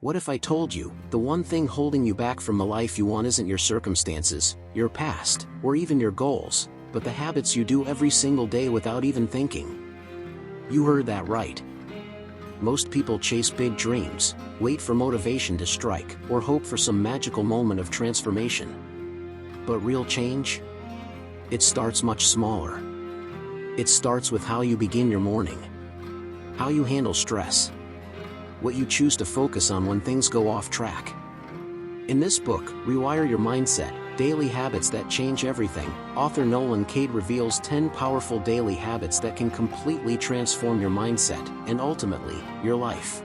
What if I told you, the one thing holding you back from the life you want isn't your circumstances, your past, or even your goals, but the habits you do every single day without even thinking? You heard that right. Most people chase big dreams, wait for motivation to strike, or hope for some magical moment of transformation. But real change? It starts much smaller. It starts with how you begin your morning, how you handle stress, what you choose to focus on when things go off track. In this book, Rewire Your Mindset, Daily Habits That Change Everything, author Nolan Cade reveals 10 powerful daily habits that can completely transform your mindset and ultimately, your life.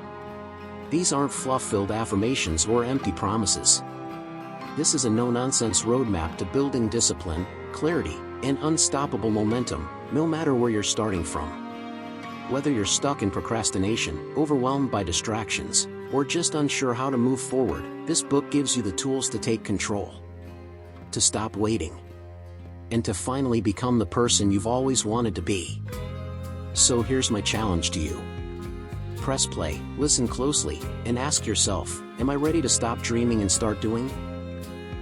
These aren't fluff-filled affirmations or empty promises. This is a no-nonsense roadmap to building discipline, clarity, and unstoppable momentum, no matter where you're starting from. Whether you're stuck in procrastination, overwhelmed by distractions, or just unsure how to move forward, this book gives you the tools to take control, to stop waiting, and to finally become the person you've always wanted to be. So here's my challenge to you. Press play, listen closely, and ask yourself, am I ready to stop dreaming and start doing?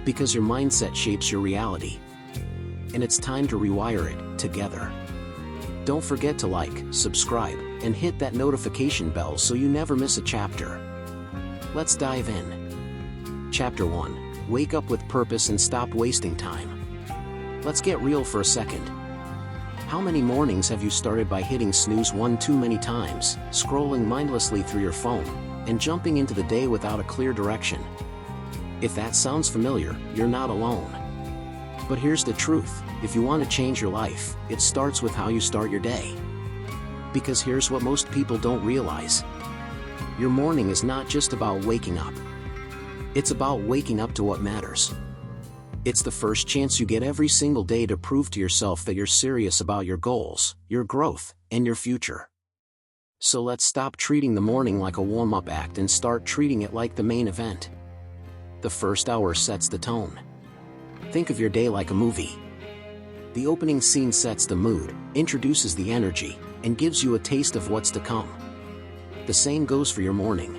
Because your mindset shapes your reality. And it's time to rewire it, together. Don't forget to like, subscribe, and hit that notification bell so you never miss a chapter. Let's dive in. Chapter 1. Wake up with purpose and stop wasting time. Let's get real for a second. How many mornings have you started by hitting snooze one too many times, scrolling mindlessly through your phone, and jumping into the day without a clear direction? If that sounds familiar, you're not alone. But here's the truth, if you want to change your life, it starts with how you start your day. Because here's what most people don't realize. Your morning is not just about waking up. It's about waking up to what matters. It's the first chance you get every single day to prove to yourself that you're serious about your goals, your growth, and your future. So let's stop treating the morning like a warm-up act and start treating it like the main event. The first hour sets the tone. Think of your day like a movie. The opening scene sets the mood, introduces the energy, and gives you a taste of what's to come. The same goes for your morning.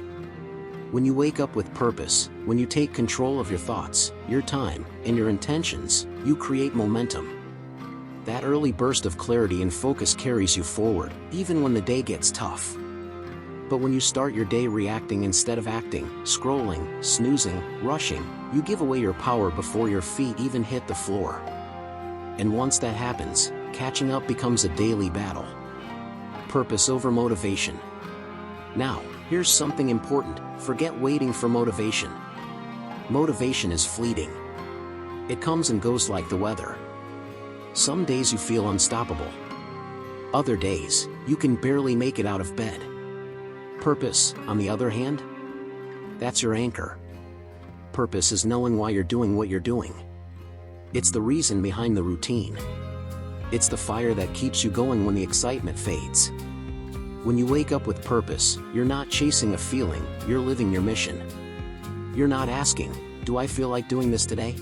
When you wake up with purpose, when you take control of your thoughts, your time, and your intentions, you create momentum. That early burst of clarity and focus carries you forward, even when the day gets tough. But when you start your day reacting instead of acting, scrolling, snoozing, rushing, you give away your power before your feet even hit the floor. And once that happens, catching up becomes a daily battle. Purpose over motivation. Now, here's something important, forget waiting for motivation. Motivation is fleeting. It comes and goes like the weather. Some days you feel unstoppable. Other days, you can barely make it out of bed. Purpose, on the other hand, that's your anchor. Purpose is knowing why you're doing what you're doing. It's the reason behind the routine. It's the fire that keeps you going when the excitement fades. When you wake up with purpose, you're not chasing a feeling, you're living your mission. You're not asking, do I feel like doing this today?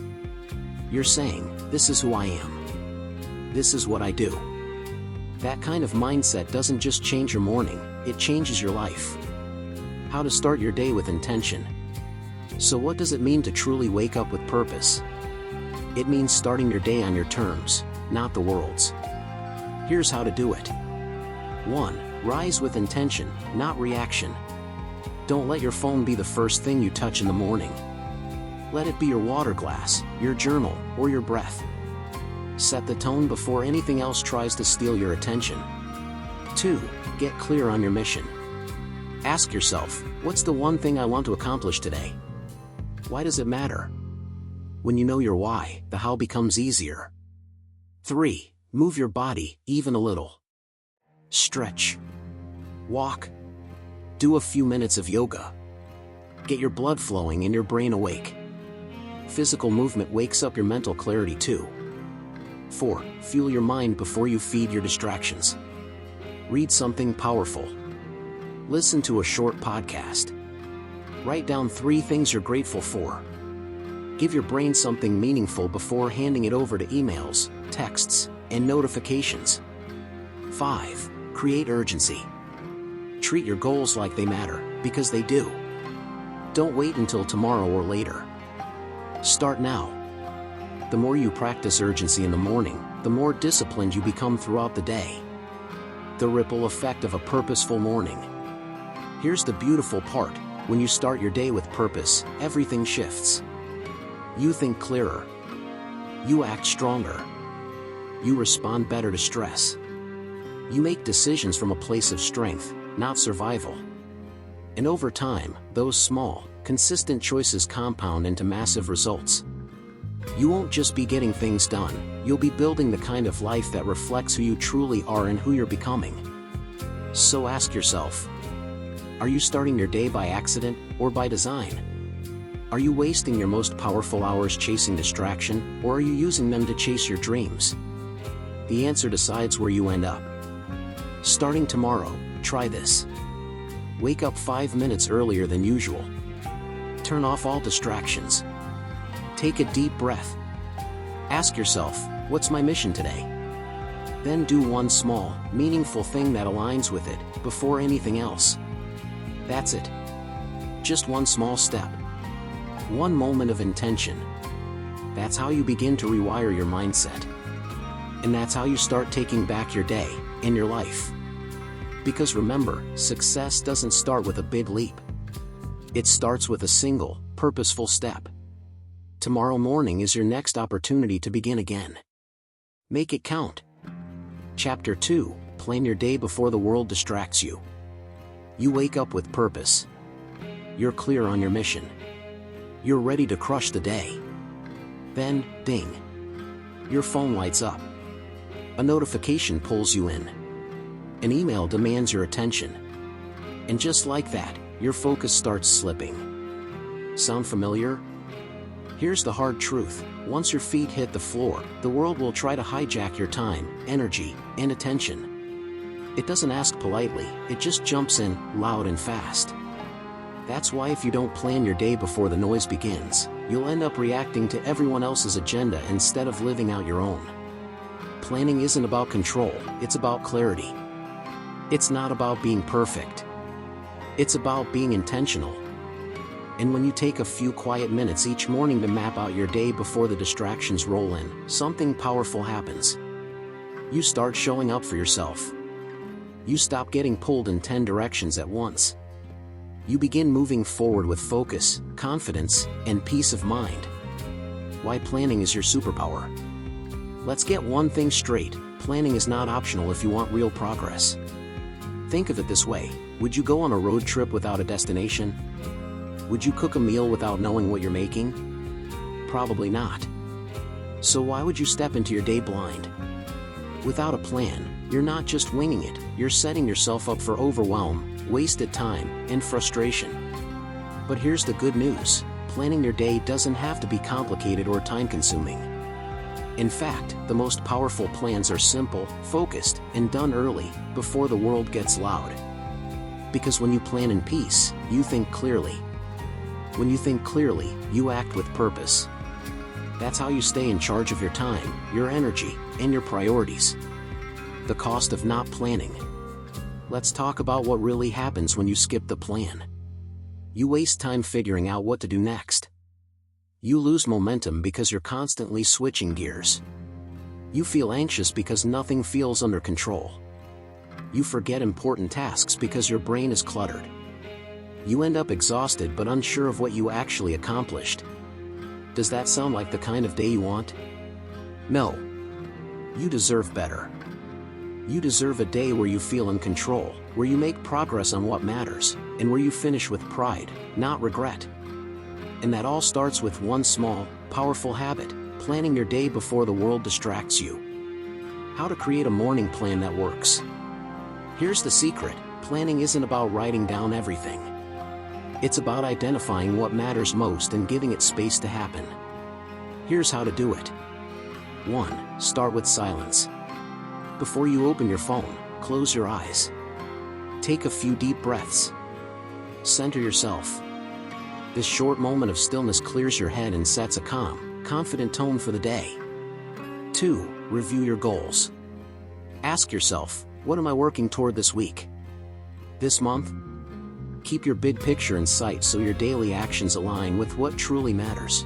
You're saying, this is who I am. This is what I do. That kind of mindset doesn't just change your morning, it changes your life. How to start your day with intention. So what does it mean to truly wake up with purpose? It means starting your day on your terms, not the world's. Here's how to do it. 1. Rise with intention, not reaction. Don't let your phone be the first thing you touch in the morning. Let it be your water glass, your journal, or your breath. Set the tone before anything else tries to steal your attention. 2. Get clear on your mission. Ask yourself, what's the one thing I want to accomplish today? Why does it matter? When you know your why, the how becomes easier. 3. Move your body, even a little. Stretch. Walk. Do a few minutes of yoga. Get your blood flowing and your brain awake. Physical movement wakes up your mental clarity too. 4. Fuel your mind before you feed your distractions. Read something powerful. Listen to a short podcast. Write down 3 things you're grateful for. Give your brain something meaningful before handing it over to emails, texts, and notifications. 5. Create urgency. Treat your goals like they matter, because they do. Don't wait until tomorrow or later. Start now. The more you practice urgency in the morning, the more disciplined you become throughout the day. The ripple effect of a purposeful morning. Here's the beautiful part: when you start your day with purpose, everything shifts. You think clearer. You act stronger. You respond better to stress. You make decisions from a place of strength, not survival. And over time, those small, consistent choices compound into massive results. You won't just be getting things done, you'll be building the kind of life that reflects who you truly are and who you're becoming. So ask yourself, are you starting your day by accident or by design? Are you wasting your most powerful hours chasing distraction, or are you using them to chase your dreams? The answer decides where you end up. Starting tomorrow, try this. Wake up 5 minutes earlier than usual. Turn off all distractions. Take a deep breath. Ask yourself, what's my mission today? Then do one small, meaningful thing that aligns with it, before anything else. That's it. Just one small step. One moment of intention. That's how you begin to rewire your mindset. And that's how you start taking back your day, and your life. Because remember, success doesn't start with a big leap. It starts with a single, purposeful step. Tomorrow morning is your next opportunity to begin again. Make it count. Chapter 2, Plan your day before the world distracts you. You wake up with purpose. You're clear on your mission. You're ready to crush the day. Then, ding. Your phone lights up. A notification pulls you in. An email demands your attention. And just like that, your focus starts slipping. Sound familiar? Here's the hard truth: once your feet hit the floor, the world will try to hijack your time, energy, and attention. It doesn't ask politely, it just jumps in, loud and fast. That's why if you don't plan your day before the noise begins, you'll end up reacting to everyone else's agenda instead of living out your own. Planning isn't about control, it's about clarity. It's not about being perfect. It's about being intentional. And when you take a few quiet minutes each morning to map out your day before the distractions roll in, something powerful happens. You start showing up for yourself. You stop getting pulled in 10 directions at once. You begin moving forward with focus, confidence, and peace of mind. Why planning is your superpower. Let's get one thing straight: planning is not optional if you want real progress. Think of it this way: would you go on a road trip without a destination? Would you cook a meal without knowing what you're making? Probably not. So why would you step into your day blind? Without a plan, you're not just winging it, you're setting yourself up for overwhelm, wasted time, and frustration. But here's the good news: planning your day doesn't have to be complicated or time-consuming. In fact, the most powerful plans are simple, focused, and done early, before the world gets loud. Because when you plan in peace, you think clearly. When you think clearly, you act with purpose. That's how you stay in charge of your time, your energy, and your priorities. The cost of not planning. Let's talk about what really happens when you skip the plan. You waste time figuring out what to do next. You lose momentum because you're constantly switching gears. You feel anxious because nothing feels under control. You forget important tasks because your brain is cluttered. You end up exhausted but unsure of what you actually accomplished. Does that sound like the kind of day you want? No. You deserve better. You deserve a day where you feel in control, where you make progress on what matters, and where you finish with pride, not regret. And that all starts with one small, powerful habit: planning your day before the world distracts you. How to create a morning plan that works. Here's the secret: planning isn't about writing down everything. It's about identifying what matters most and giving it space to happen. Here's how to do it. 1. Start with silence. Before you open your phone, close your eyes. Take a few deep breaths. Center yourself. This short moment of stillness clears your head and sets a calm, confident tone for the day. 2. Review your goals. Ask yourself, what am I working toward this week? This month? Keep your big picture in sight so your daily actions align with what truly matters.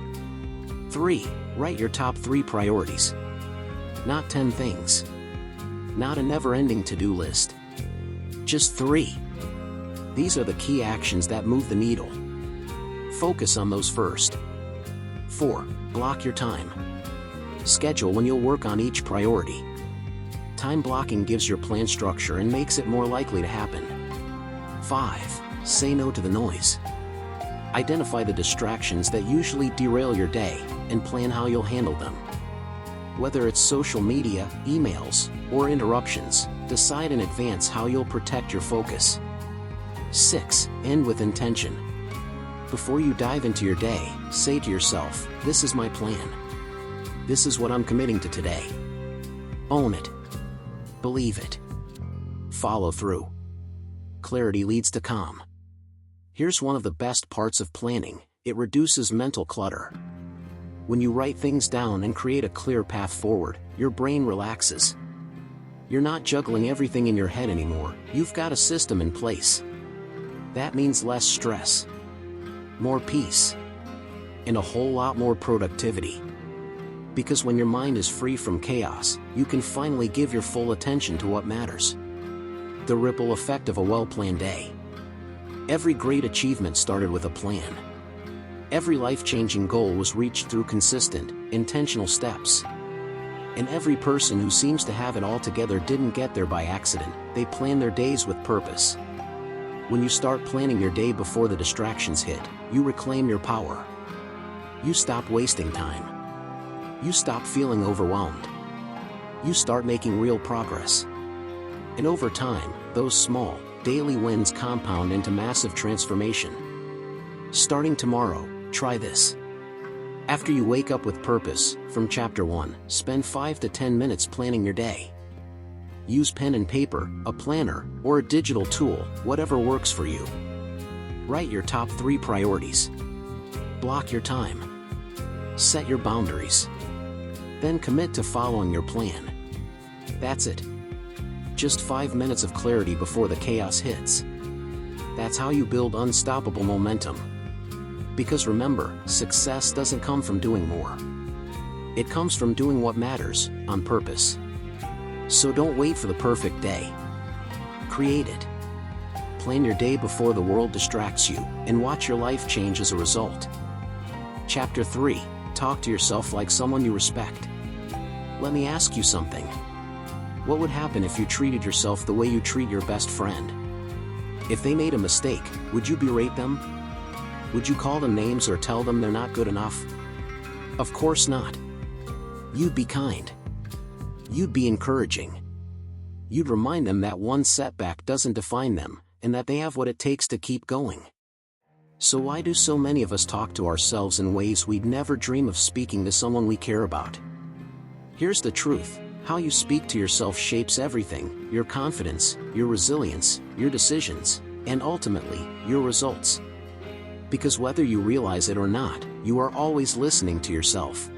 3. Write your top 3 priorities. Not 10 things. Not a never-ending to-do list. Just 3. These are the key actions that move the needle. Focus on those first. 4. Block your time. Schedule when you'll work on each priority. Time blocking gives your plan structure and makes it more likely to happen. 5. Say no to the noise. Identify the distractions that usually derail your day and plan how you'll handle them. Whether it's social media, emails, or interruptions, decide in advance how you'll protect your focus. 6. End with intention. Before you dive into your day, say to yourself, "This is my plan. This is what I'm committing to today." Own it. Believe it. Follow through. Clarity leads to calm. Here's one of the best parts of planning: it reduces mental clutter. When you write things down and create a clear path forward, your brain relaxes. You're not juggling everything in your head anymore, you've got a system in place. That means less stress, more peace, and a whole lot more productivity. Because when your mind is free from chaos, you can finally give your full attention to what matters. The ripple effect of a well-planned day. Every great achievement started with a plan. Every life-changing goal was reached through consistent, intentional steps. And every person who seems to have it all together didn't get there by accident, they planned their days with purpose. When you start planning your day before the distractions hit, you reclaim your power. You stop wasting time. You stop feeling overwhelmed. You start making real progress. And over time, those small, daily wins compound into massive transformation. Starting tomorrow, try this. After you wake up with purpose, from Chapter 1, spend 5 to 10 minutes planning your day. Use pen and paper, a planner, or a digital tool, whatever works for you. Write your top 3 priorities. Block your time. Set your boundaries. Then commit to following your plan. That's it. Just 5 minutes of clarity before the chaos hits. That's how you build unstoppable momentum. Because remember, success doesn't come from doing more. It comes from doing what matters, on purpose. So don't wait for the perfect day. Create it. Plan your day before the world distracts you, and watch your life change as a result. Chapter 3. Talk to yourself like someone you respect. Let me ask you something. What would happen if you treated yourself the way you treat your best friend? If they made a mistake, would you berate them? Would you call them names or tell them they're not good enough? Of course not. You'd be kind. You'd be encouraging. You'd remind them that one setback doesn't define them, and that they have what it takes to keep going. So why do so many of us talk to ourselves in ways we'd never dream of speaking to someone we care about? Here's the truth. How you speak to yourself shapes everything: your confidence, your resilience, your decisions, and ultimately, your results. Because whether you realize it or not, you are always listening to yourself.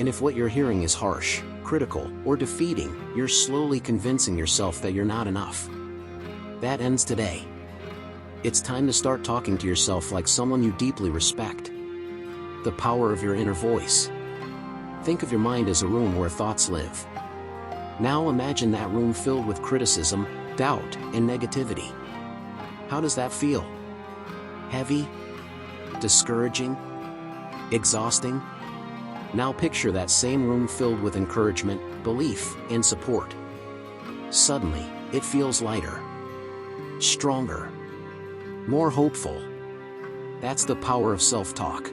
And if what you're hearing is harsh, critical, or defeating, you're slowly convincing yourself that you're not enough. That ends today. It's time to start talking to yourself like someone you deeply respect. The power of your inner voice. Think of your mind as a room where thoughts live. Now imagine that room filled with criticism, doubt, and negativity. How does that feel? Heavy? Discouraging? Exhausting? Now picture that same room filled with encouragement, belief, and support. Suddenly, it feels lighter, stronger, more hopeful. That's the power of self-talk.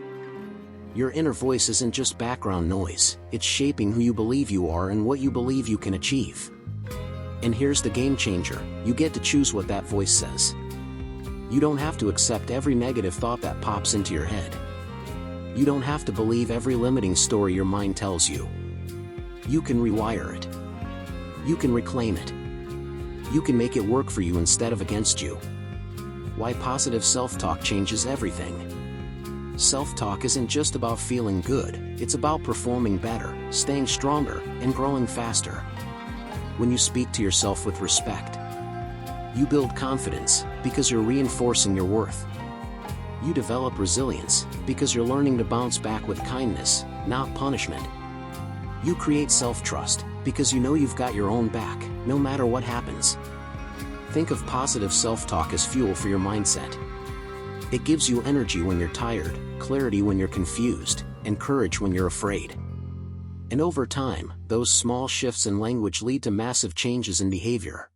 Your inner voice isn't just background noise, it's shaping who you believe you are and what you believe you can achieve. And here's the game changer: you get to choose what that voice says. You don't have to accept every negative thought that pops into your head. You don't have to believe every limiting story your mind tells you. You can rewire it. You can reclaim it. You can make it work for you instead of against you. Why positive self-talk changes everything. Self-talk isn't just about feeling good, it's about performing better, staying stronger, and growing faster. When you speak to yourself with respect, you build confidence, because you're reinforcing your worth. You develop resilience, because you're learning to bounce back with kindness, not punishment. You create self-trust, because you know you've got your own back, no matter what happens. Think of positive self-talk as fuel for your mindset. It gives you energy when you're tired, clarity when you're confused, and courage when you're afraid. And over time, those small shifts in language lead to massive changes in behavior.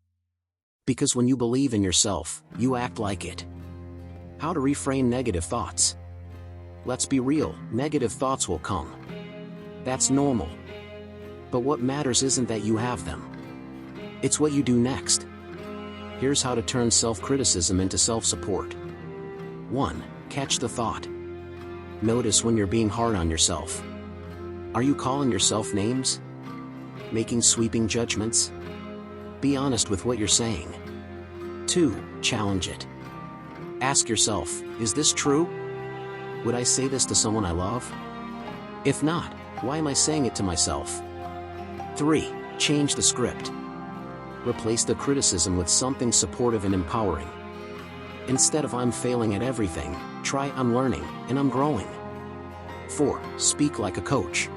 Because when you believe in yourself, you act like it. How to reframe negative thoughts. Let's be real, negative thoughts will come. That's normal. But what matters isn't that you have them. It's what you do next. Here's how to turn self-criticism into self-support. 1. Catch the thought. Notice when you're being hard on yourself. Are you calling yourself names? Making sweeping judgments? Be honest with what you're saying. 2. Challenge it. Ask yourself, is this true? Would I say this to someone I love? If not, why am I saying it to myself? 3. Change the script. Replace the criticism with something supportive and empowering. Instead of "I'm failing at everything," try "I'm learning and I'm growing." 4. Speak like a coach.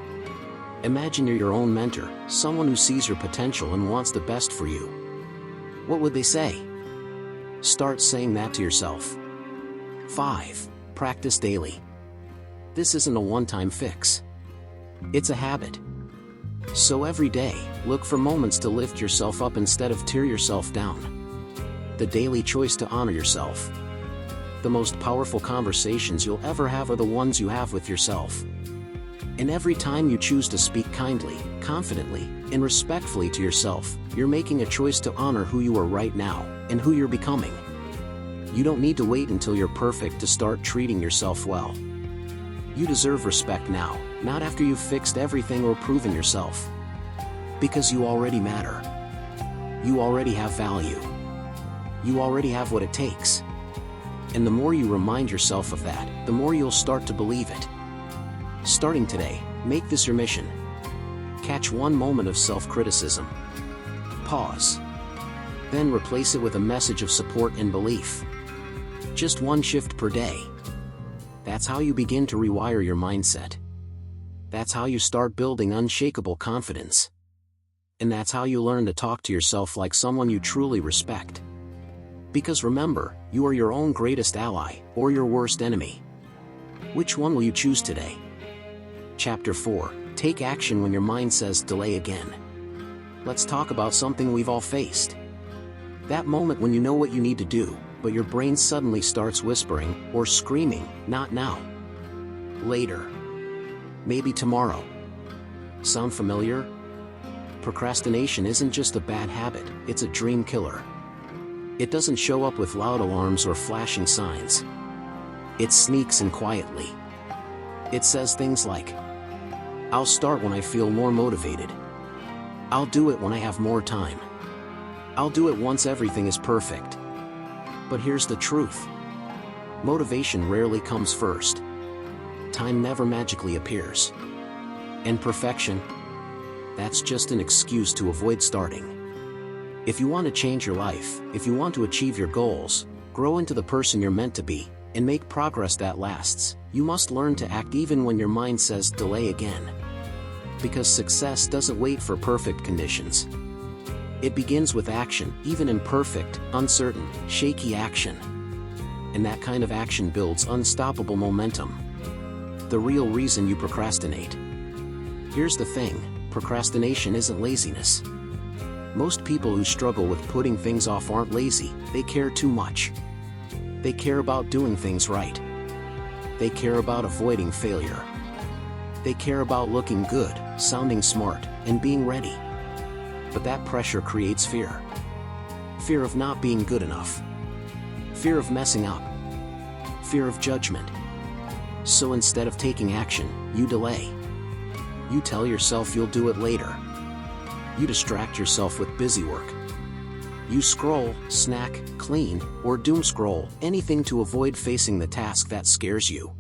Imagine you're your own mentor, someone who sees your potential and wants the best for you. What would they say? Start saying that to yourself. 5. Practice daily. This isn't a one-time fix. It's a habit. So every day, look for moments to lift yourself up instead of tear yourself down. The daily choice to honor yourself. The most powerful conversations you'll ever have are the ones you have with yourself. And every time you choose to speak kindly, confidently, and respectfully to yourself, you're making a choice to honor who you are right now, and who you're becoming. You don't need to wait until you're perfect to start treating yourself well. You deserve respect now, not after you've fixed everything or proven yourself. Because you already matter. You already have value. You already have what it takes. And the more you remind yourself of that, the more you'll start to believe it. Starting today, make this your mission. Catch one moment of self-criticism. Pause. Then replace it with a message of support and belief. Just one shift per day. That's how you begin to rewire your mindset. That's how you start building unshakable confidence. And that's how you learn to talk to yourself like someone you truly respect. Because remember, you are your own greatest ally, or your worst enemy. Which one will you choose today? Chapter 4. Take action when your mind says delay again. Let's talk about something we've all faced. That moment when you know what you need to do, but your brain suddenly starts whispering, or screaming, "Not now. Later. Maybe tomorrow." Sound familiar? Procrastination isn't just a bad habit, it's a dream killer. It doesn't show up with loud alarms or flashing signs. It sneaks in quietly. It says things like, "I'll start when I feel more motivated. I'll do it when I have more time. I'll do it once everything is perfect." But here's the truth. Motivation rarely comes first. Time never magically appears. And perfection? That's just an excuse to avoid starting. If you want to change your life, if you want to achieve your goals, grow into the person you're meant to be, and make progress that lasts, you must learn to act even when your mind says delay again. Because success doesn't wait for perfect conditions. It begins with action, even imperfect, uncertain, shaky action. And that kind of action builds unstoppable momentum. The real reason you procrastinate. Here's the thing, procrastination isn't laziness. Most people who struggle with putting things off aren't lazy, they care too much. They care about doing things right. They care about avoiding failure. They care about looking good, sounding smart, and being ready. But that pressure creates fear. Fear of not being good enough. Fear of messing up. Fear of judgment. So instead of taking action, you delay. You tell yourself you'll do it later. You distract yourself with busy work. You scroll, snack, clean, or doom scroll, anything to avoid facing the task that scares you.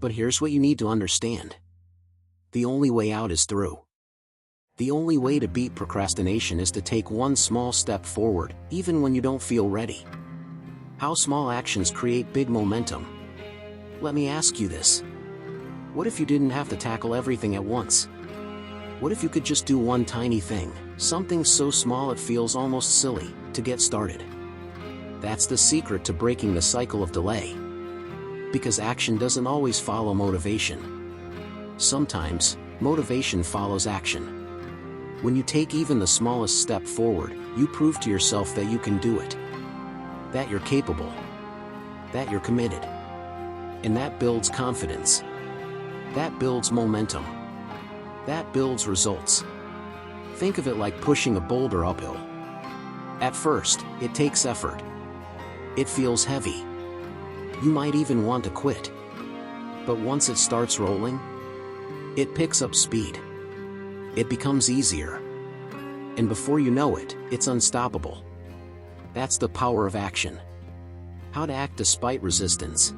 But here's what you need to understand. The only way out is through. The only way to beat procrastination is to take one small step forward, even when you don't feel ready. How small actions create big momentum. Let me ask you this. What if you didn't have to tackle everything at once? What if you could just do one tiny thing, something so small it feels almost silly, to get started? That's the secret to breaking the cycle of delay. Because action doesn't always follow motivation. Sometimes, motivation follows action. When you take even the smallest step forward, you prove to yourself that you can do it. That you're capable. That you're committed. And that builds confidence. That builds momentum. That builds results. Think of it like pushing a boulder uphill. At first, it takes effort. It feels heavy. You might even want to quit. But once it starts rolling, it picks up speed. It becomes easier. And before you know it, it's unstoppable. That's the power of action. How to act despite resistance.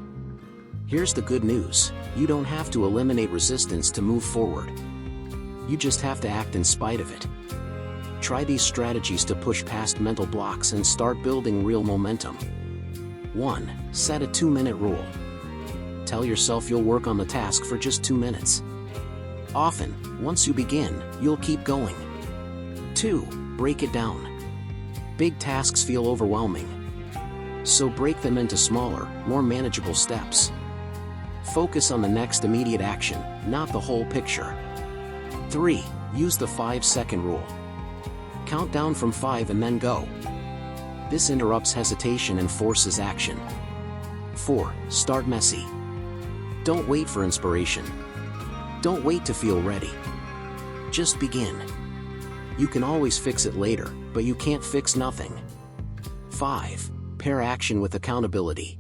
Here's the good news. You don't have to eliminate resistance to move forward. You just have to act in spite of it. Try these strategies to push past mental blocks and start building real momentum. 1. Set a 2-minute rule. Tell yourself you'll work on the task for just 2 minutes. Often, once you begin, you'll keep going. 2. Break it down. Big tasks feel overwhelming. So break them into smaller, more manageable steps. Focus on the next immediate action, not the whole picture. 3. Use the 5-second rule. Count down from 5 and then go. This interrupts hesitation and forces action. 4. Start messy. Don't wait for inspiration. Don't wait to feel ready. Just begin. You can always fix it later, but you can't fix nothing. 5. Pair action with accountability.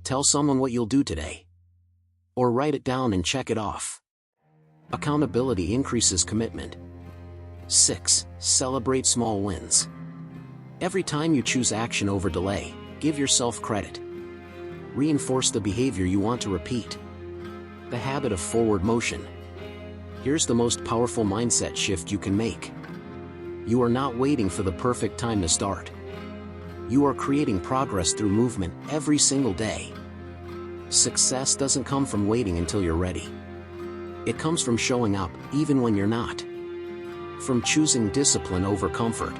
Tell someone what you'll do today. Or write it down and check it off. Accountability increases commitment. 6. Celebrate small wins. Every time you choose action over delay, give yourself credit. Reinforce the behavior you want to repeat. The habit of forward motion. Here's the most powerful mindset shift you can make. You are not waiting for the perfect time to start. You are creating progress through movement every single day. Success doesn't come from waiting until you're ready. It comes from showing up, even when you're not. From choosing discipline over comfort.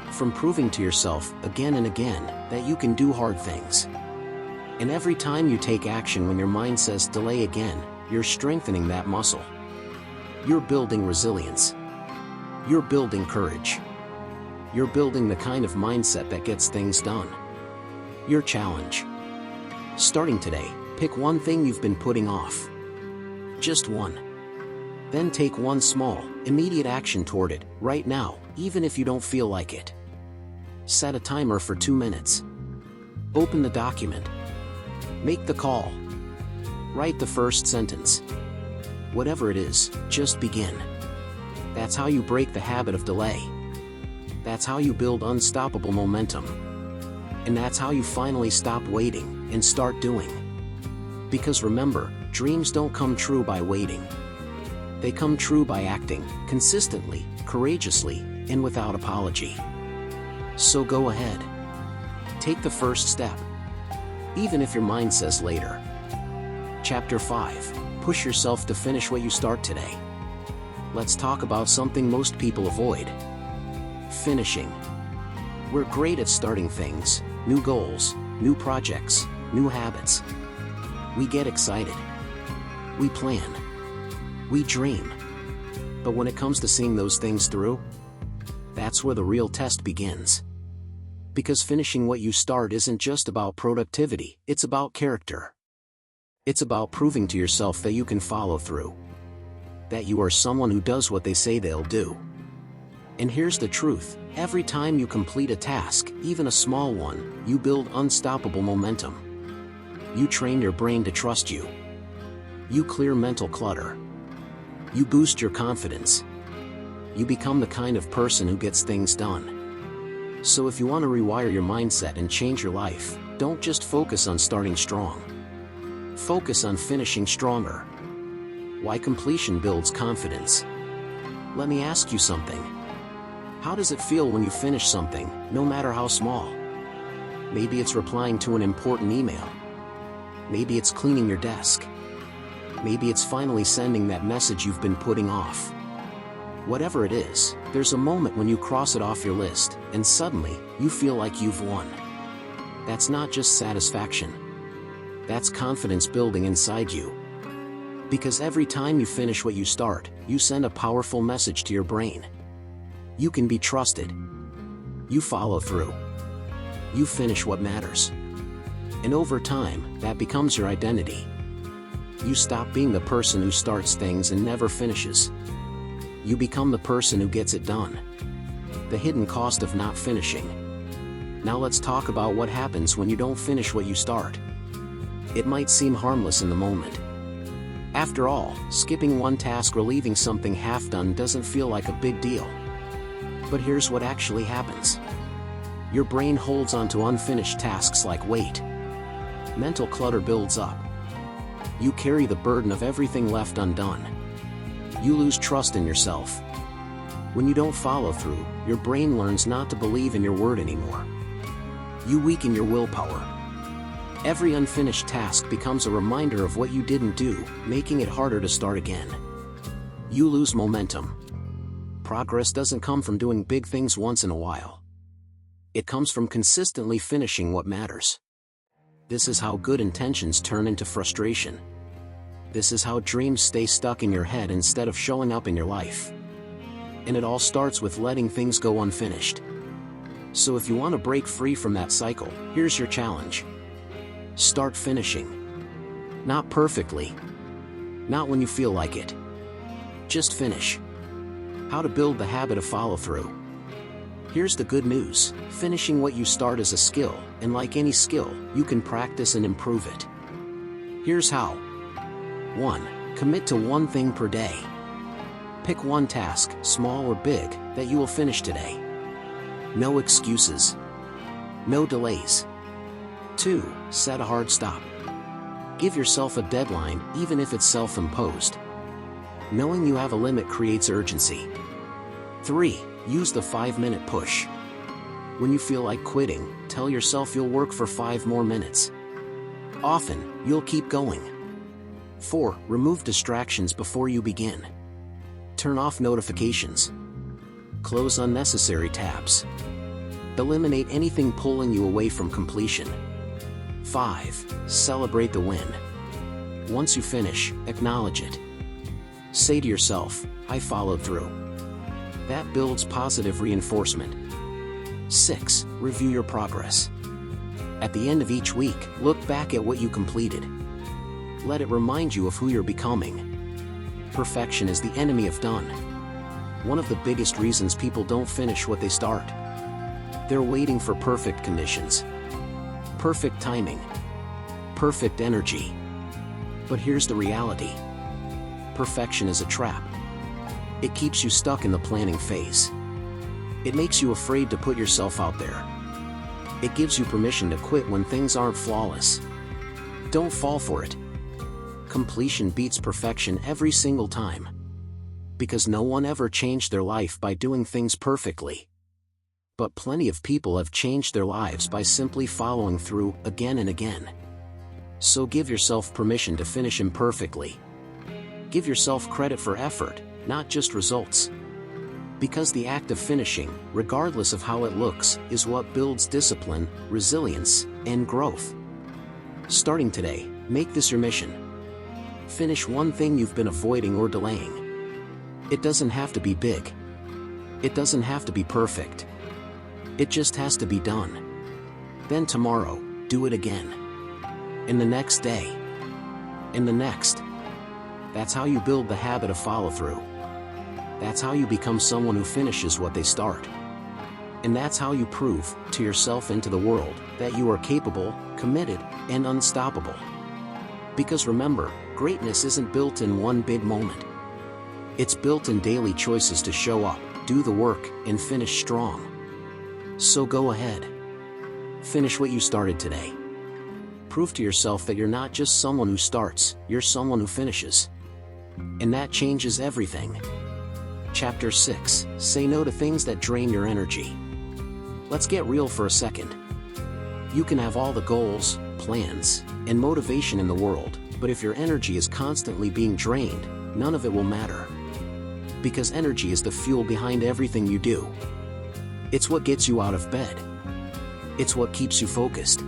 From proving to yourself, again and again, that you can do hard things. And every time you take action when your mind says delay again, you're strengthening that muscle. You're building resilience. You're building courage. You're building the kind of mindset that gets things done. Your challenge. Starting today, pick one thing you've been putting off. Just one. Then take one small, immediate action toward it, right now, even if you don't feel like it. Set a timer for 2 minutes. Open the document. Make the call. Write the first sentence. Whatever it is, just begin. That's how you break the habit of delay. That's how you build unstoppable momentum. And that's how you finally stop waiting and start doing. Because remember, dreams don't come true by waiting. They come true by acting, consistently, courageously, and without apology. So go ahead. Take the first step. Even if your mind says later. Chapter 5. Push yourself to finish what you start today. Let's talk about something most people avoid. Finishing. We're great at starting things, new goals, new projects, new habits. We get excited. We plan. We dream. But when it comes to seeing those things through, that's where the real test begins. Because finishing what you start isn't just about productivity, it's about character. It's about proving to yourself that you can follow through. That you are someone who does what they say they'll do. And here's the truth, every time you complete a task, even a small one, you build unstoppable momentum. You train your brain to trust you. You clear mental clutter. You boost your confidence. You become the kind of person who gets things done. So if you want to rewire your mindset and change your life, don't just focus on starting strong. Focus on finishing stronger. Why completion builds confidence. Let me ask you something. How does it feel when you finish something, no matter how small? Maybe it's replying to an important email. Maybe it's cleaning your desk. Maybe it's finally sending that message you've been putting off. Whatever it is, there's a moment when you cross it off your list, and suddenly, you feel like you've won. That's not just satisfaction. That's confidence building inside you. Because every time you finish what you start, you send a powerful message to your brain. You can be trusted. You follow through. You finish what matters. And over time, that becomes your identity. You stop being the person who starts things and never finishes. You become the person who gets it done. The hidden cost of not finishing. Now let's talk about what happens when you don't finish what you start. It might seem harmless in the moment. After all, skipping one task or leaving something half done doesn't feel like a big deal. But here's what actually happens. Your brain holds onto unfinished tasks like weight. Mental clutter builds up. You carry the burden of everything left undone. You lose trust in yourself. When you don't follow through, your brain learns not to believe in your word anymore. You weaken your willpower. Every unfinished task becomes a reminder of what you didn't do, making it harder to start again. You lose momentum. Progress doesn't come from doing big things once in a while. It comes from consistently finishing what matters. This is how good intentions turn into frustration. This is how dreams stay stuck in your head instead of showing up in your life. And it all starts with letting things go unfinished. So if you want to break free from that cycle, here's your challenge. Start finishing. Not perfectly. Not when you feel like it. Just finish. How to build the habit of follow-through. Here's the good news. Finishing what you start is a skill, and like any skill, you can practice and improve it. Here's how. 1. Commit to one thing per day. Pick one task, small or big, that you will finish today. No excuses. No delays. 2. Set a hard stop. Give yourself a deadline, even if it's self-imposed. Knowing you have a limit creates urgency. 3. Use the 5-minute push. When you feel like quitting, tell yourself you'll work for 5 more minutes. Often, you'll keep going. 4. Remove distractions before you begin. Turn off notifications. Close unnecessary tabs. Eliminate anything pulling you away from completion. 5. Celebrate the win. Once you finish, acknowledge it. Say to yourself, I followed through. That builds positive reinforcement. 6. Review your progress. At the end of each week, look back at what you completed. Let it remind you of who you're becoming. Perfection is the enemy of done. One of the biggest reasons people don't finish what they start. They're waiting for perfect conditions. Perfect timing. Perfect energy. But here's the reality. Perfection is a trap. It keeps you stuck in the planning phase. It makes you afraid to put yourself out there. It gives you permission to quit when things aren't flawless. Don't fall for it. Completion beats perfection every single time. Because no one ever changed their life by doing things perfectly. But plenty of people have changed their lives by simply following through again and again. So give yourself permission to finish imperfectly. Give yourself credit for effort, not just results. Because the act of finishing, regardless of how it looks, is what builds discipline, resilience, and growth. Starting today, make this your mission. Finish one thing you've been avoiding or delaying. It doesn't have to be big. It doesn't have to be perfect. It just has to be done. Then tomorrow, do it again. And the next day. And the next. That's how you build the habit of follow-through. That's how you become someone who finishes what they start. And that's how you prove, to yourself and to the world, that you are capable, committed, and unstoppable. Because remember, greatness isn't built in one big moment. It's built in daily choices to show up, do the work, and finish strong. So go ahead. Finish what you started today. Prove to yourself that you're not just someone who starts, you're someone who finishes. And that changes everything. Chapter 6. Say no to things that drain your energy. Let's get real for a second. You can have all the goals, plans, and motivation in the world, but if your energy is constantly being drained, none of it will matter. Because energy is the fuel behind everything you do. It's what gets you out of bed. It's what keeps you focused.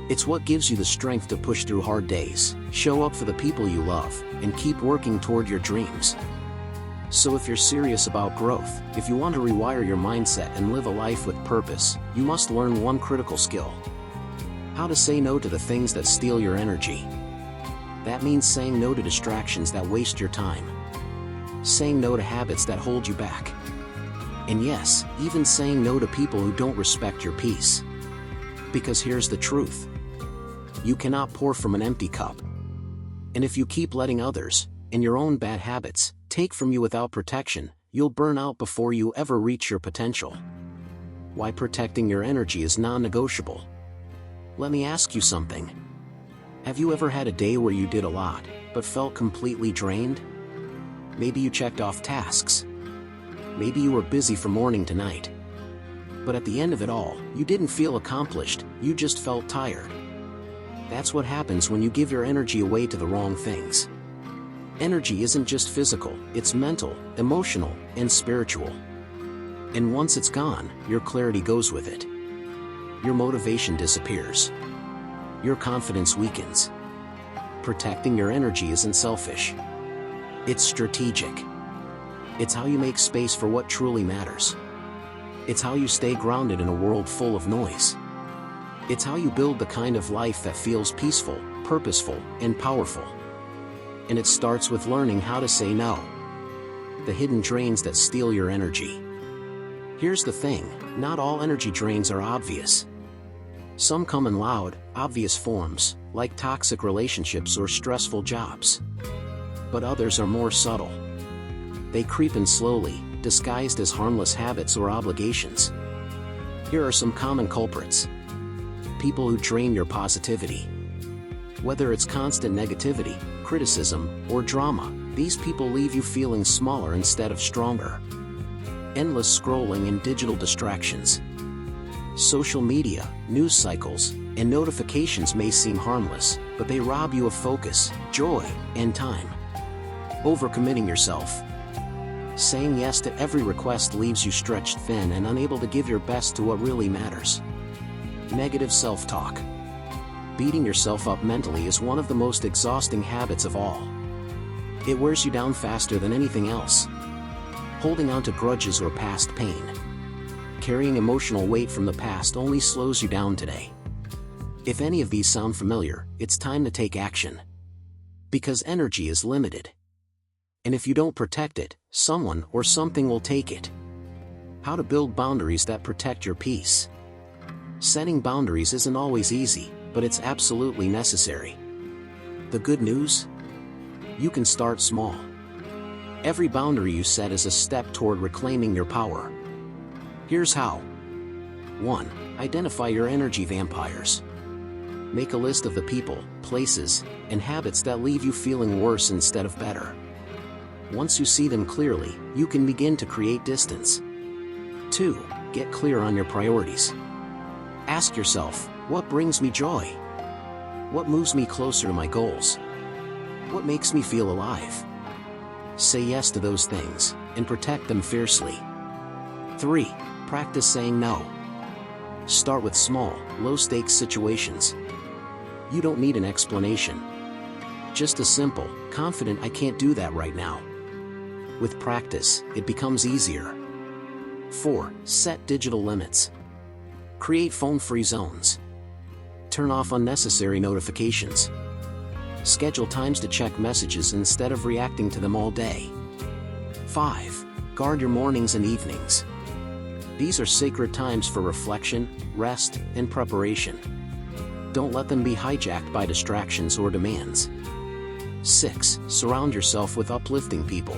It's what gives you the strength to push through hard days, show up for the people you love, and keep working toward your dreams. So if you're serious about growth, if you want to rewire your mindset and live a life with purpose, you must learn one critical skill. How to say no to the things that steal your energy. That means saying no to distractions that waste your time. Saying no to habits that hold you back. And yes, even saying no to people who don't respect your peace. Because here's the truth. You cannot pour from an empty cup. And if you keep letting others, and your own bad habits, take from you without protection, you'll burn out before you ever reach your potential. Why protecting your energy is non-negotiable. Let me ask you something. Have you ever had a day where you did a lot, but felt completely drained? Maybe you checked off tasks. Maybe you were busy from morning to night. But at the end of it all, you didn't feel accomplished, you just felt tired. That's what happens when you give your energy away to the wrong things. Energy isn't just physical, it's mental, emotional, and spiritual. And once it's gone, your clarity goes with it. Your motivation disappears. Your confidence weakens. Protecting your energy isn't selfish. It's strategic. It's how you make space for what truly matters. It's how you stay grounded in a world full of noise. It's how you build the kind of life that feels peaceful, purposeful, and powerful. And it starts with learning how to say no. The hidden drains that steal your energy. Here's the thing, not all energy drains are obvious. Some come in loud, obvious forms, like toxic relationships or stressful jobs. But others are more subtle. They creep in slowly, disguised as harmless habits or obligations. Here are some common culprits. People who drain your positivity. Whether it's constant negativity, criticism, or drama, these people leave you feeling smaller instead of stronger. Endless scrolling and digital distractions. Social media, news cycles, and notifications may seem harmless, but they rob you of focus, joy, and time. Overcommitting yourself. Saying yes to every request leaves you stretched thin and unable to give your best to what really matters. Negative self-talk. Beating yourself up mentally is one of the most exhausting habits of all. It wears you down faster than anything else. Holding on to grudges or past pain. Carrying emotional weight from the past only slows you down today. If any of these sound familiar, it's time to take action. Because energy is limited. And if you don't protect it, someone or something will take it. How to build boundaries that protect your peace. Setting boundaries isn't always easy, but it's absolutely necessary. The good news? You can start small. Every boundary you set is a step toward reclaiming your power. Here's how. 1. Identify your energy vampires. Make a list of the people, places, and habits that leave you feeling worse instead of better. Once you see them clearly, you can begin to create distance. 2. Get clear on your priorities. Ask yourself, what brings me joy? What moves me closer to my goals? What makes me feel alive? Say yes to those things, and protect them fiercely. 3. Practice saying no. Start with small, low-stakes situations. You don't need an explanation. Just a simple, confident "I can't do that right now." With practice, it becomes easier. 4. Set digital limits. Create phone-free zones. Turn off unnecessary notifications. Schedule times to check messages instead of reacting to them all day. 5. Guard your mornings and evenings. These are sacred times for reflection, rest, and preparation. Don't let them be hijacked by distractions or demands. 6. Surround yourself with uplifting people.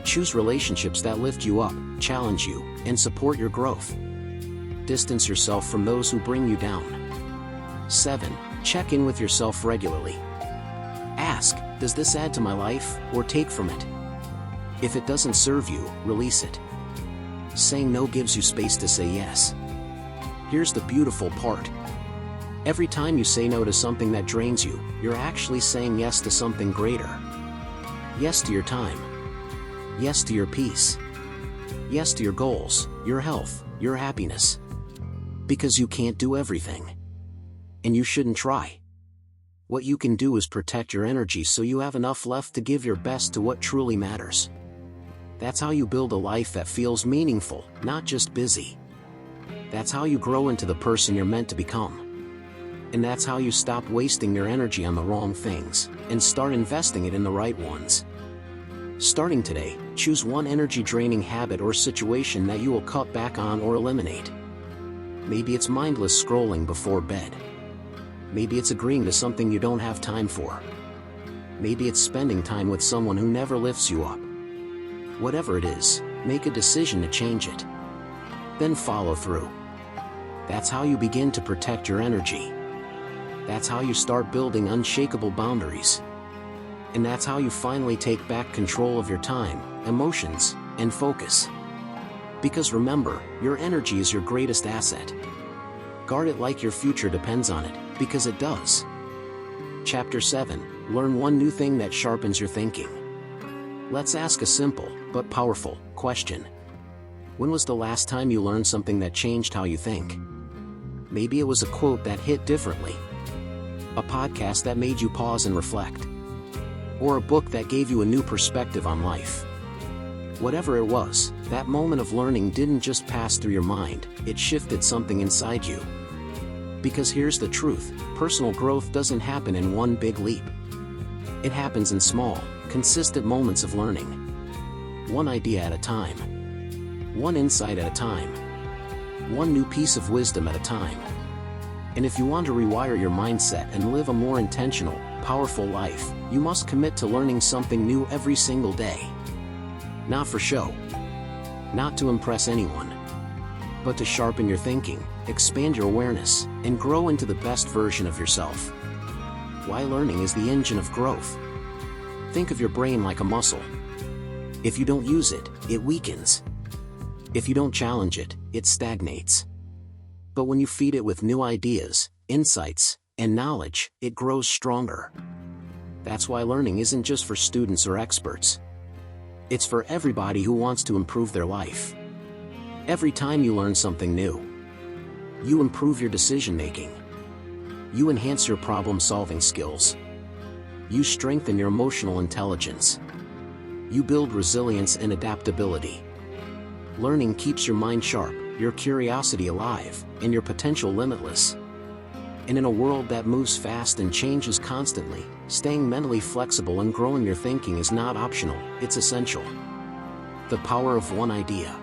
Choose relationships that lift you up, challenge you, and support your growth. Distance yourself from those who bring you down. 7. Check in with yourself regularly. Ask, does this add to my life, or take from it? If it doesn't serve you, release it. Saying no gives you space to say yes. Here's the beautiful part, Every time you say no to something that drains you, you're actually saying yes to something greater. Yes to your time. Yes to your peace. Yes to your goals, your health, your happiness. Because you can't do everything. And you shouldn't try. What you can do is protect your energy so you have enough left to give your best to what truly matters. That's how you build a life that feels meaningful, not just busy. That's how you grow into the person you're meant to become. And that's how you stop wasting your energy on the wrong things, and start investing it in the right ones. Starting today, choose one energy-draining habit or situation that you will cut back on or eliminate. Maybe it's mindless scrolling before bed. Maybe it's agreeing to something you don't have time for. Maybe it's spending time with someone who never lifts you up. Whatever it is, make a decision to change it. Then follow through. That's how you begin to protect your energy. That's how you start building unshakable boundaries. And that's how you finally take back control of your time, emotions, and focus. Because remember, your energy is your greatest asset. Guard it like your future depends on it, because it does. Chapter 7. Learn one new thing that sharpens your thinking. Let's ask a simple, but powerful, question. When was the last time you learned something that changed how you think? Maybe it was a quote that hit differently. A podcast that made you pause and reflect. Or a book that gave you a new perspective on life. Whatever it was, that moment of learning didn't just pass through your mind, it shifted something inside you. Because here's the truth, personal growth doesn't happen in one big leap. It happens in small, consistent moments of learning. One idea at a time. One insight at a time. One new piece of wisdom at a time. And if you want to rewire your mindset and live a more intentional, powerful life, you must commit to learning something new every single day. Not for show. Not to impress anyone. But to sharpen your thinking, expand your awareness, and grow into the best version of yourself. Why learning is the engine of growth. Think of your brain like a muscle. If you don't use it, it weakens. If you don't challenge it, it stagnates. But when you feed it with new ideas, insights, and knowledge, it grows stronger. That's why learning isn't just for students or experts. It's for everybody who wants to improve their life. Every time you learn something new, you improve your decision-making. You enhance your problem-solving skills. You strengthen your emotional intelligence. You build resilience and adaptability. Learning keeps your mind sharp, your curiosity alive, and your potential limitless. And in a world that moves fast and changes constantly, staying mentally flexible and growing your thinking is not optional, it's essential. The power of one idea.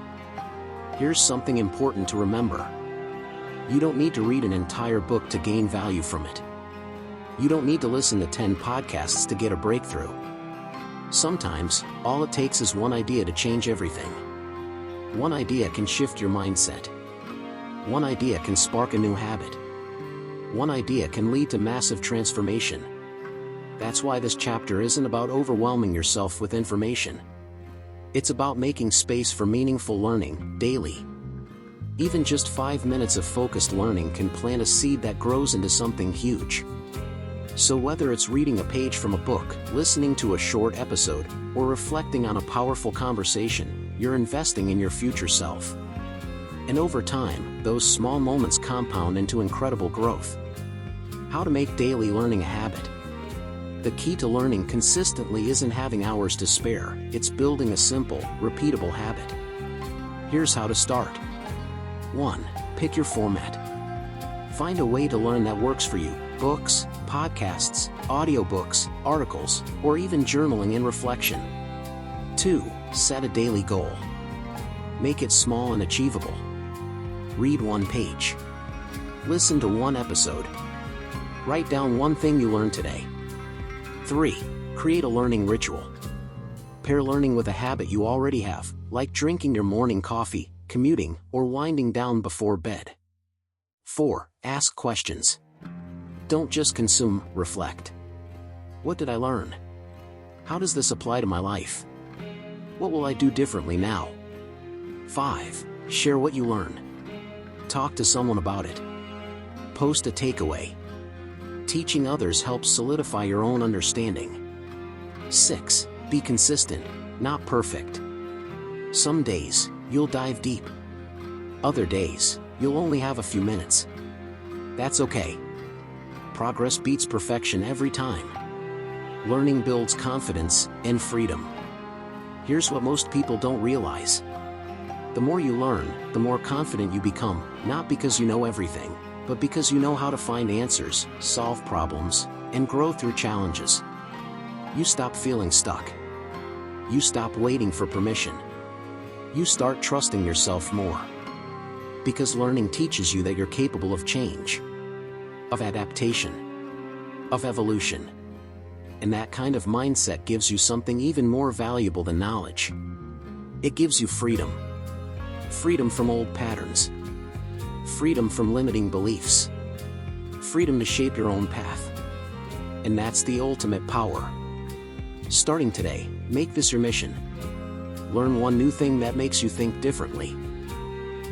Here's something important to remember. You don't need to read an entire book to gain value from it. You don't need to listen to 10 podcasts to get a breakthrough. Sometimes, all it takes is one idea to change everything. One idea can shift your mindset. One idea can spark a new habit. One idea can lead to massive transformation. That's why this chapter isn't about overwhelming yourself with information. It's about making space for meaningful learning, daily. Even just 5 minutes of focused learning can plant a seed that grows into something huge. So whether it's reading a page from a book, listening to a short episode, or reflecting on a powerful conversation, you're investing in your future self. And over time, those small moments compound into incredible growth. How to make daily learning a habit. The key to learning consistently isn't having hours to spare, it's building a simple, repeatable habit. Here's how to start. 1. Pick your format. Find a way to learn that works for you. Books, podcasts, audiobooks, articles, or even journaling and reflection. 2. Set a daily goal. Make it small and achievable. Read one page. Listen to one episode. Write down one thing you learned today. 3. Create a learning ritual. Pair learning with a habit you already have, like drinking your morning coffee, commuting, or winding down before bed. 4. Ask questions. Don't just consume, reflect. What did I learn? How does this apply to my life? What will I do differently now? 5. Share what you learn. Talk to someone about it. Post a takeaway. Teaching others helps solidify your own understanding. 6. Be consistent, not perfect. Some days, you'll dive deep. Other days, you'll only have a few minutes. That's okay. Progress beats perfection every time. Learning builds confidence and freedom. Here's what most people don't realize. The more you learn, the more confident you become, not because you know everything, but because you know how to find answers, solve problems, and grow through challenges. You stop feeling stuck. You stop waiting for permission. You start trusting yourself more. Because learning teaches you that you're capable of change, of adaptation, of evolution. And that kind of mindset gives you something even more valuable than knowledge. It gives you freedom. Freedom from old patterns. Freedom from limiting beliefs. Freedom to shape your own path. And that's the ultimate power. Starting today, make this your mission. Learn one new thing that makes you think differently.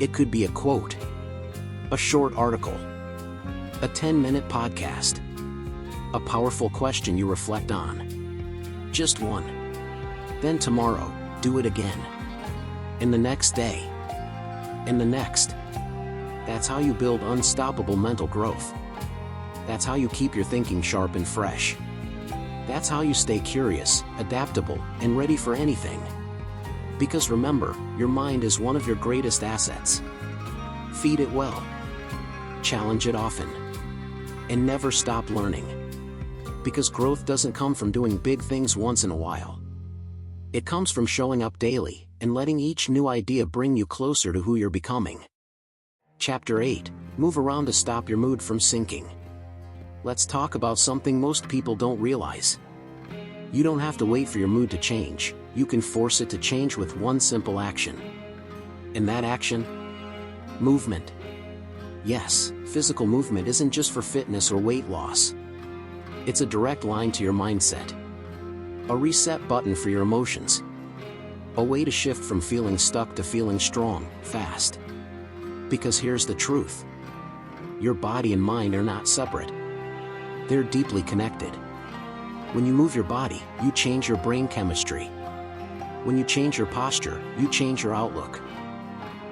It could be a quote, a short article, a 10-minute podcast, a powerful question you reflect on. Just one. Then tomorrow, do it again. And the next day. And the next. That's how you build unstoppable mental growth. That's how you keep your thinking sharp and fresh. That's how you stay curious, adaptable, and ready for anything. Because remember, your mind is one of your greatest assets. Feed it well. Challenge it often. And never stop learning. Because growth doesn't come from doing big things once in a while. It comes from showing up daily, and letting each new idea bring you closer to who you're becoming. Chapter 8. Move around to stop your mood from sinking. Let's talk about something most people don't realize. You don't have to wait for your mood to change, you can force it to change with one simple action. And that action? Movement. Yes, physical movement isn't just for fitness or weight loss. It's a direct line to your mindset. A reset button for your emotions. A way to shift from feeling stuck to feeling strong, fast. Because here's the truth. Your body and mind are not separate. They're deeply connected. When you move your body, you change your brain chemistry. When you change your posture, you change your outlook.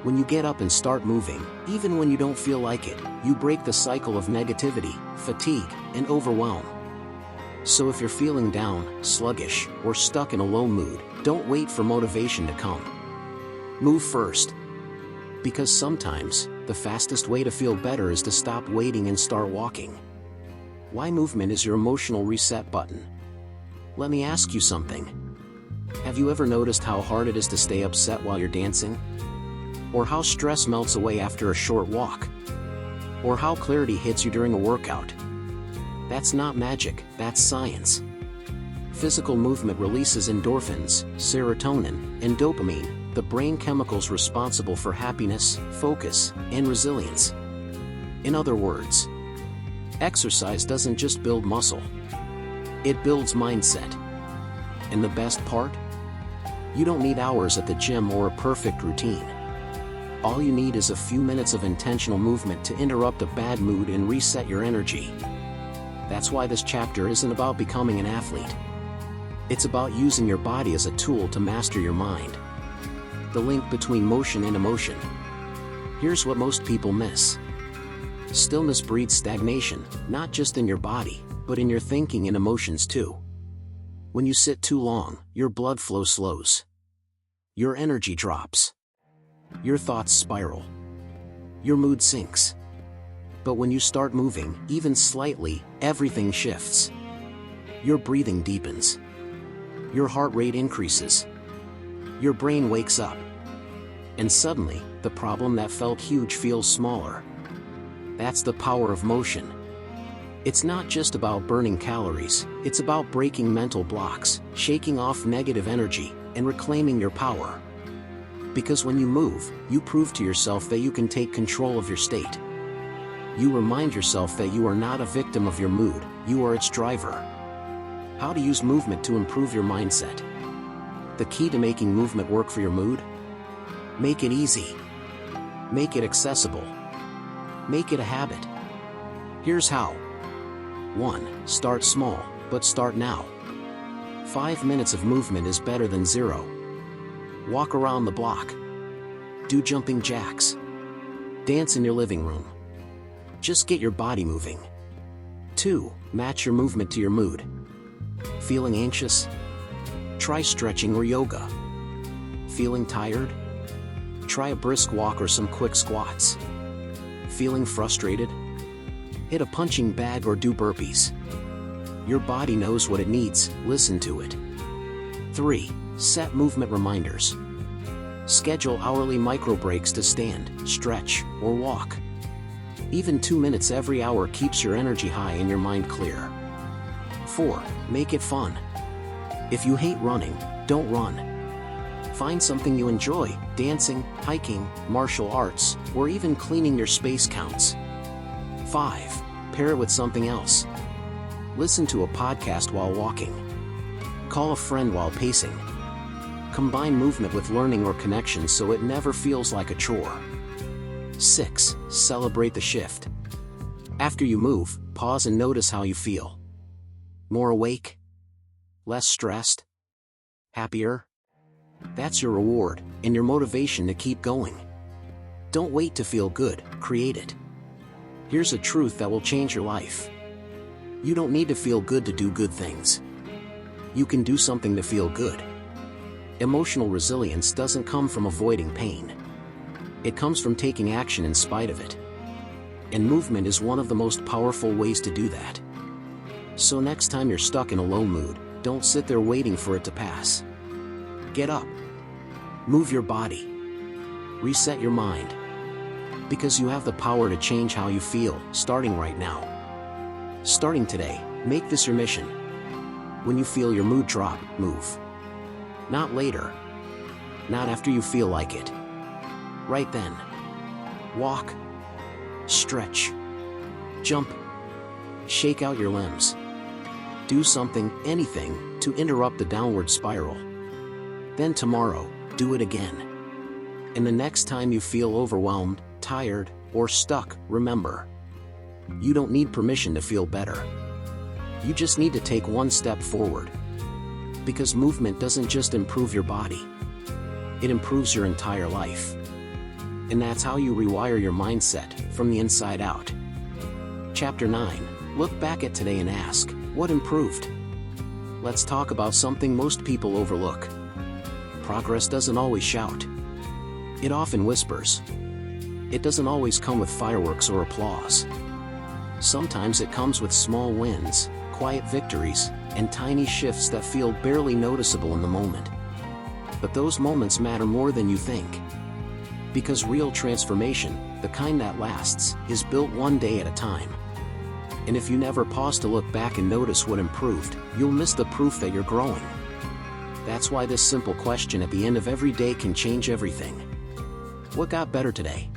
When you get up and start moving, even when you don't feel like it, you break the cycle of negativity, fatigue, and overwhelm. So if you're feeling down, sluggish, or stuck in a low mood, don't wait for motivation to come. Move first. Because sometimes, the fastest way to feel better is to stop waiting and start walking. Why movement is your emotional reset button? Let me ask you something. Have you ever noticed how hard it is to stay upset while you're dancing? Or how stress melts away after a short walk? Or how clarity hits you during a workout? That's not magic, that's science. Physical movement releases endorphins, serotonin, and dopamine, the brain chemicals responsible for happiness, focus, and resilience. In other words, exercise doesn't just build muscle. It builds mindset. And the best part? You don't need hours at the gym or a perfect routine. All you need is a few minutes of intentional movement to interrupt a bad mood and reset your energy. That's why this chapter isn't about becoming an athlete. It's about using your body as a tool to master your mind. The link between motion and emotion. Here's what most people miss. Stillness breeds stagnation, not just in your body, but in your thinking and emotions too. When you sit too long, your blood flow slows. Your energy drops. Your thoughts spiral. Your mood sinks. But when you start moving, even slightly, everything shifts. Your breathing deepens. Your heart rate increases. Your brain wakes up. And suddenly, the problem that felt huge feels smaller. That's the power of motion. It's not just about burning calories, it's about breaking mental blocks, shaking off negative energy, and reclaiming your power. Because when you move, you prove to yourself that you can take control of your state. You remind yourself that you are not a victim of your mood, you are its driver. How to use movement to improve your mindset. The key to making movement work for your mood? Make it easy. Make it accessible. Make it a habit. Here's how. 1. Start small, but start now. 5 minutes of movement is better than 0. Walk around the block. Do jumping jacks. Dance in your living room. Just get your body moving. 2. Match your movement to your mood. Feeling anxious? Try stretching or yoga. Feeling tired? Try a brisk walk or some quick squats. Feeling frustrated? Hit a punching bag or do burpees. Your body knows what it needs, listen to it. 3. Set movement reminders. Schedule hourly micro breaks to stand, stretch, or walk. Even 2 minutes every hour keeps your energy high and your mind clear. 4. Make it fun. If you hate running, don't run. Find something you enjoy. Dancing, hiking, martial arts, or even cleaning your space counts. 5. Pair it with something else. Listen to a podcast while walking. Call a friend while pacing. Combine movement with learning or connection so it never feels like a chore. 6. Celebrate the shift. After you move, pause and notice how you feel. More awake? Less stressed? Happier? That's your reward, and your motivation to keep going. Don't wait to feel good, create it. Here's a truth that will change your life. You don't need to feel good to do good things. You can do something to feel good. Emotional resilience doesn't come from avoiding pain. It comes from taking action in spite of it. And movement is one of the most powerful ways to do that. So next time you're stuck in a low mood, don't sit there waiting for it to pass. Get up. Move your body. Reset your mind. Because you have the power to change how you feel, starting right now. Starting today, make this your mission. When you feel your mood drop, move. Not later. Not after you feel like it. Right then. Walk. Stretch. Jump. Shake out your limbs. Do something, anything, to interrupt the downward spiral. Then tomorrow, do it again. And the next time you feel overwhelmed, tired, or stuck, remember. You don't need permission to feel better. You just need to take one step forward. Because movement doesn't just improve your body. It improves your entire life. And that's how you rewire your mindset, from the inside out. Chapter 9. Look back at today and ask, what improved? Let's talk about something most people overlook. Progress doesn't always shout. It often whispers. It doesn't always come with fireworks or applause. Sometimes it comes with small wins, quiet victories, and tiny shifts that feel barely noticeable in the moment. But those moments matter more than you think. Because real transformation, the kind that lasts, is built one day at a time. And if you never pause to look back and notice what improved, you'll miss the proof that you're growing. That's why this simple question at the end of every day can change everything. What got better today?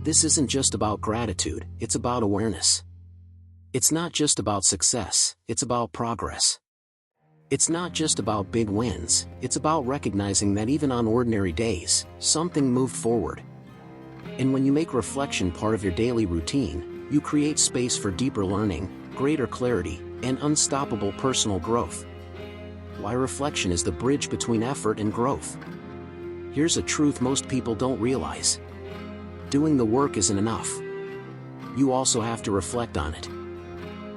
This isn't just about gratitude, it's about awareness. It's not just about success, it's about progress. It's not just about big wins, it's about recognizing that even on ordinary days, something moved forward. And when you make reflection part of your daily routine, you create space for deeper learning, greater clarity, and unstoppable personal growth. Why reflection is the bridge between effort and growth. Here's a truth most people don't realize. Doing the work isn't enough. You also have to reflect on it.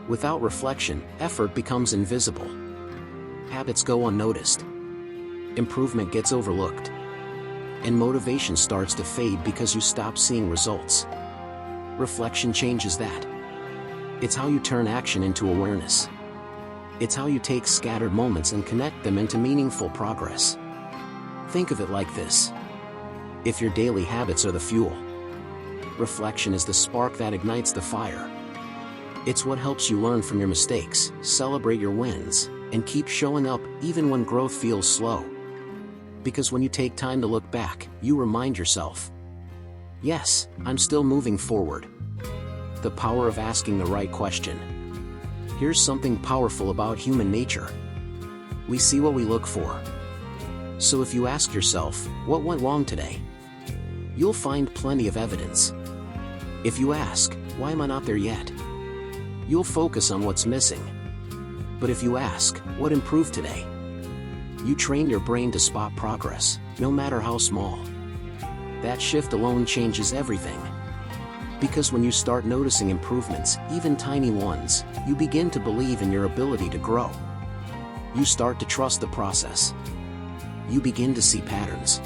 Without reflection, effort becomes invisible. Habits go unnoticed. Improvement gets overlooked. And motivation starts to fade because you stop seeing results. Reflection changes that. It's how you turn action into awareness. It's how you take scattered moments and connect them into meaningful progress. Think of it like this. If your daily habits are the fuel, reflection is the spark that ignites the fire. It's what helps you learn from your mistakes, celebrate your wins, and keep showing up even when growth feels slow. Because when you take time to look back, you remind yourself, yes, I'm still moving forward. The power of asking the right question. Here's something powerful about human nature. We see what we look for. So if you ask yourself, what went wrong today? You'll find plenty of evidence. If you ask, why am I not there yet? you'll focus on what's missing. But if you ask, what improved today? You train your brain to spot progress, no matter how small. That shift alone changes everything. Because when you start noticing improvements, even tiny ones, you begin to believe in your ability to grow. You start to trust the process. You begin to see patterns.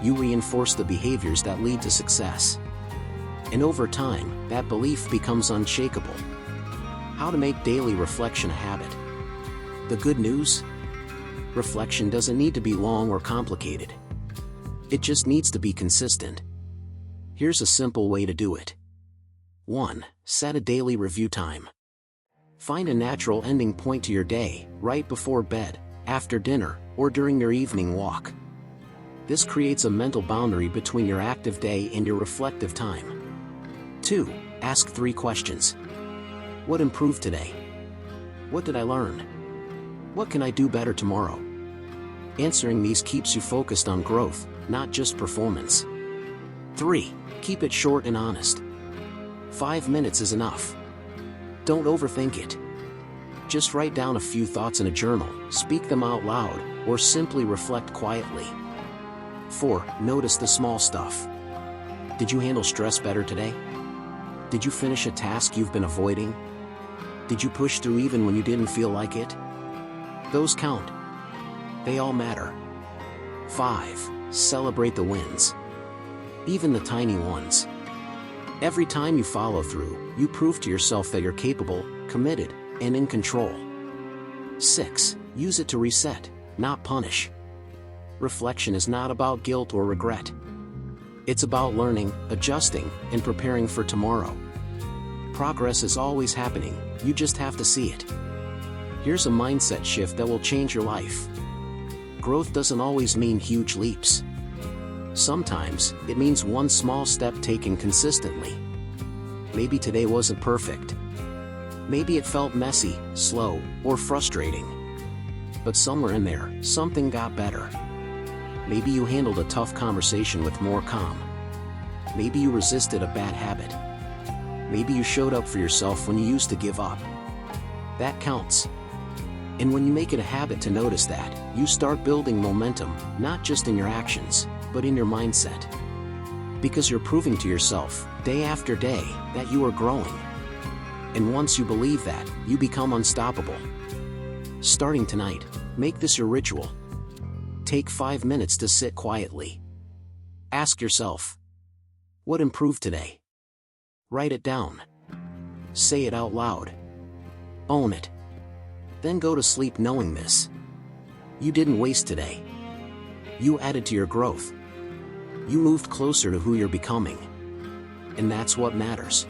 You reinforce the behaviors that lead to success. And over time, that belief becomes unshakable. How to make daily reflection a habit. The good news? Reflection doesn't need to be long or complicated. It just needs to be consistent. Here's a simple way to do it. 1. Set a daily review time. Find a natural ending point to your day, right before bed, after dinner, or during your evening walk. This creates a mental boundary between your active day and your reflective time. 2. Ask 3 questions. What improved today? What did I learn? What can I do better tomorrow? Answering these keeps you focused on growth, not just performance. 3. Keep it short and honest. 5 minutes is enough. Don't overthink it. Just write down a few thoughts in a journal, speak them out loud, or simply reflect quietly. 4. Notice the small stuff. Did you handle stress better today? Did you finish a task you've been avoiding? Did you push through even when you didn't feel like it? Those count. They all matter. 5. Celebrate the wins. Even the tiny ones. Every time you follow through, you prove to yourself that you're capable, committed, and in control. 6. Use it to reset, not punish. Reflection is not about guilt or regret. It's about learning, adjusting, and preparing for tomorrow. Progress is always happening, you just have to see it. Here's a mindset shift that will change your life. Growth doesn't always mean huge leaps. Sometimes, it means one small step taken consistently. Maybe today wasn't perfect. Maybe it felt messy, slow, or frustrating. But somewhere in there, something got better. Maybe you handled a tough conversation with more calm. Maybe you resisted a bad habit. Maybe you showed up for yourself when you used to give up. That counts. And when you make it a habit to notice that, you start building momentum, not just in your actions, but in your mindset. Because you're proving to yourself, day after day, that you are growing. And once you believe that, you become unstoppable. Starting tonight, make this your ritual. Take 5 minutes to sit quietly. Ask yourself, what improved today? Write it down. Say it out loud. Own it. Then go to sleep knowing this. You didn't waste today. You added to your growth. You moved closer to who you're becoming. And that's what matters.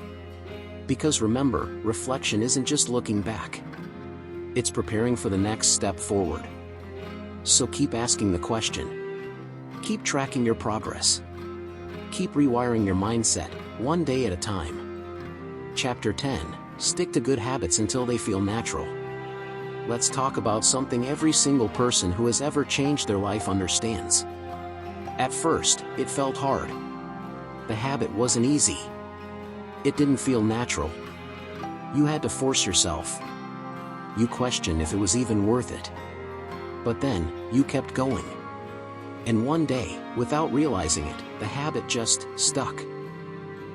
Because remember, reflection isn't just looking back. It's preparing for the next step forward. So keep asking the question. Keep tracking your progress. Keep rewiring your mindset, one day at a time. Chapter 10. Stick to good habits until they feel natural. Let's talk about something every single person who has ever changed their life understands. At first, it felt hard. The habit wasn't easy. It didn't feel natural. You had to force yourself. You questioned if it was even worth it. But then, you kept going. And one day, without realizing it, the habit just stuck.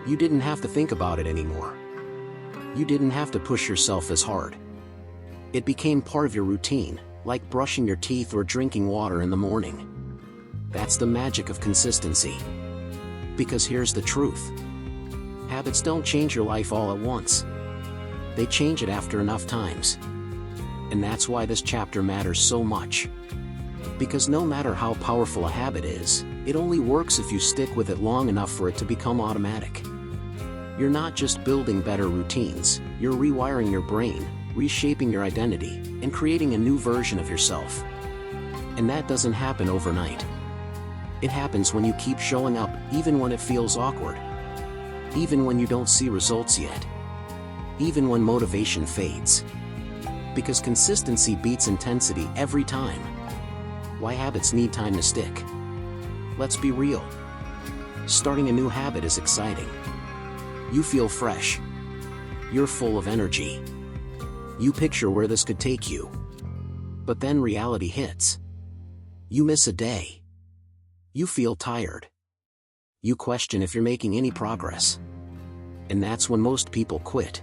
You didn't have to think about it anymore. You didn't have to push yourself as hard. It became part of your routine, like brushing your teeth or drinking water in the morning. That's the magic of consistency. Because here's the truth. Habits don't change your life all at once. They change it after enough times. And that's why this chapter matters so much. Because no matter how powerful a habit is, it only works if you stick with it long enough for it to become automatic. You're not just building better routines, you're rewiring your brain, reshaping your identity, and creating a new version of yourself. And that doesn't happen overnight. It happens when you keep showing up, even when it feels awkward. Even when you don't see results yet. Even when motivation fades. Because consistency beats intensity every time. Why habits need time to stick. Let's be real. Starting a new habit is exciting. You feel fresh. You're full of energy. You picture where this could take you. But then reality hits. You miss a day. You feel tired. You question if you're making any progress. And that's when most people quit.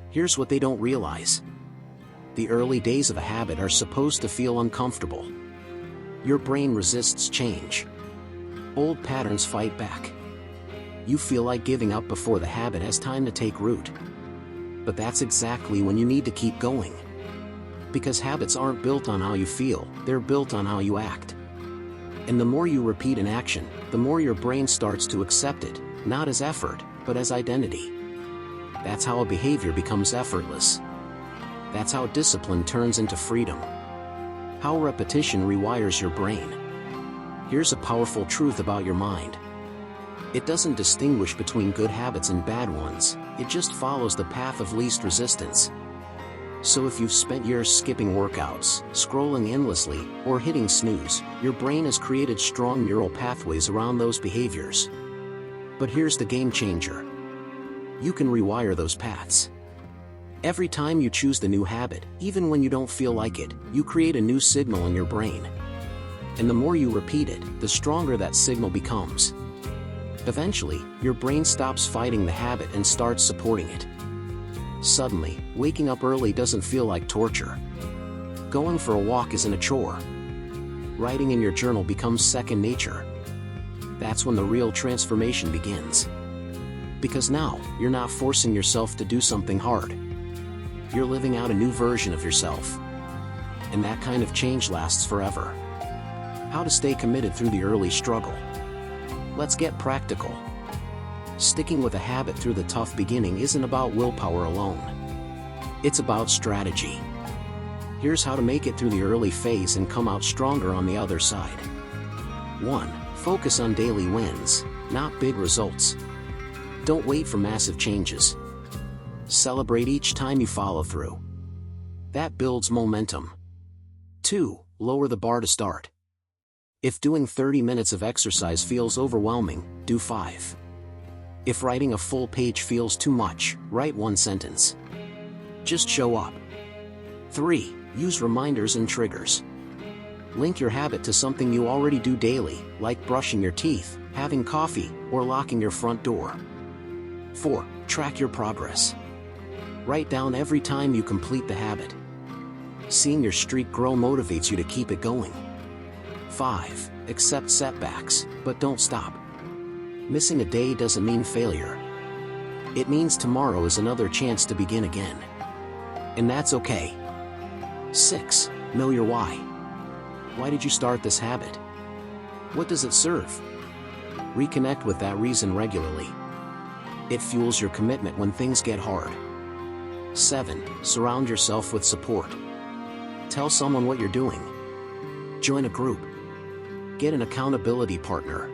Here's what they don't realize. The early days of a habit are supposed to feel uncomfortable. Your brain resists change. Old patterns fight back. You feel like giving up before the habit has time to take root. But that's exactly when you need to keep going. Because habits aren't built on how you feel, they're built on how you act. And the more you repeat an action, the more your brain starts to accept it, not as effort, but as identity. That's how a behavior becomes effortless. That's how discipline turns into freedom. How repetition rewires your brain. Here's a powerful truth about your mind. It doesn't distinguish between good habits and bad ones, it just follows the path of least resistance. So if you've spent years skipping workouts, scrolling endlessly, or hitting snooze, your brain has created strong neural pathways around those behaviors. But here's the game changer. You can rewire those paths. Every time you choose the new habit, even when you don't feel like it, you create a new signal in your brain. And the more you repeat it, the stronger that signal becomes. Eventually, your brain stops fighting the habit and starts supporting it. Suddenly, waking up early doesn't feel like torture. Going for a walk isn't a chore. Writing in your journal becomes second nature. That's when the real transformation begins. Because now, you're not forcing yourself to do something hard. You're living out a new version of yourself. And that kind of change lasts forever. How to stay committed through the early struggle. Let's get practical. Sticking with a habit through the tough beginning isn't about willpower alone. It's about strategy. Here's how to make it through the early phase and come out stronger on the other side. 1. Focus on daily wins, not big results. Don't wait for massive changes. Celebrate each time you follow through. That builds momentum. 2. Lower the bar to start. If doing 30 minutes of exercise feels overwhelming, do 5. If writing a full page feels too much, write 1 sentence. Just show up. 3. Use reminders and triggers. Link your habit to something you already do daily, like brushing your teeth, having coffee, or locking your front door. 4. Track your progress. Write down every time you complete the habit. Seeing your streak grow motivates you to keep it going. 5. Accept setbacks, but don't stop. Missing a day doesn't mean failure. It means tomorrow is another chance to begin again. And that's okay. 6. Know your why. Why did you start this habit? What does it serve? Reconnect with that reason regularly. It fuels your commitment when things get hard. 7. Surround yourself with support. Tell someone what you're doing. Join a group. Get an accountability partner.